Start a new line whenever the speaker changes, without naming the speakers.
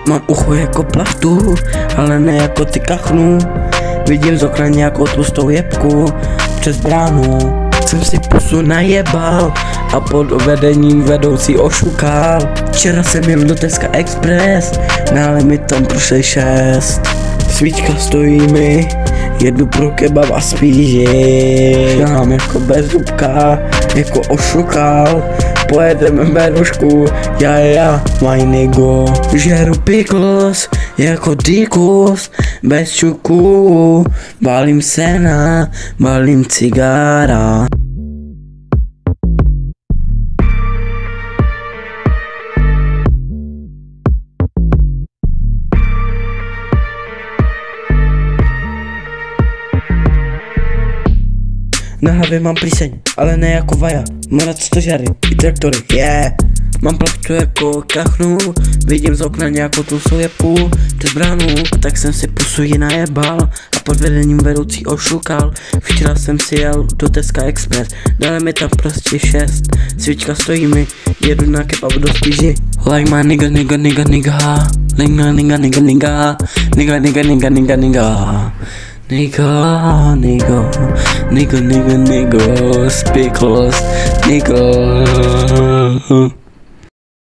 Mám ucho jako plachtu, ale ne jako ty kachnu. Vidím z okna nějakou tlustou jebku přes bránu. Jsem si pusu najebal a pod vedením vedoucí ošukal. Včera jsem jel do Teska Express, nále mi tam prošli 6. Svíčka stojí mi, jedu pro kebab a spíži. Šám jako bezzubka, jako ošukal. Pojedeme berušku, já, my nigga. Žeru pickles, jako dikus, bez čuku. Balím sena, balím cigára. Na hlavě mám plíseň, ale ne jako vaja. Mám rád stožary i traktory, yeah. Mám plachtu jako kachnu, vidím z okna nějakou tlustou jebku přes bránu, tak jsem si pusu ji najebal a pod vedením vedoucí ošukal. Včera jsem si jel do Teska Express, dali mi tam prostě 6. Svíčka stojí mi, jedu na kebab do spíži. Like my nigga, nigga, nigga, nigga. Nigga, nigga, nigga, nigga. Nigga, nigga, nigga, nigga, nigga. Nigga, nigga, nigga, nigga, nigga, speak close, nigga.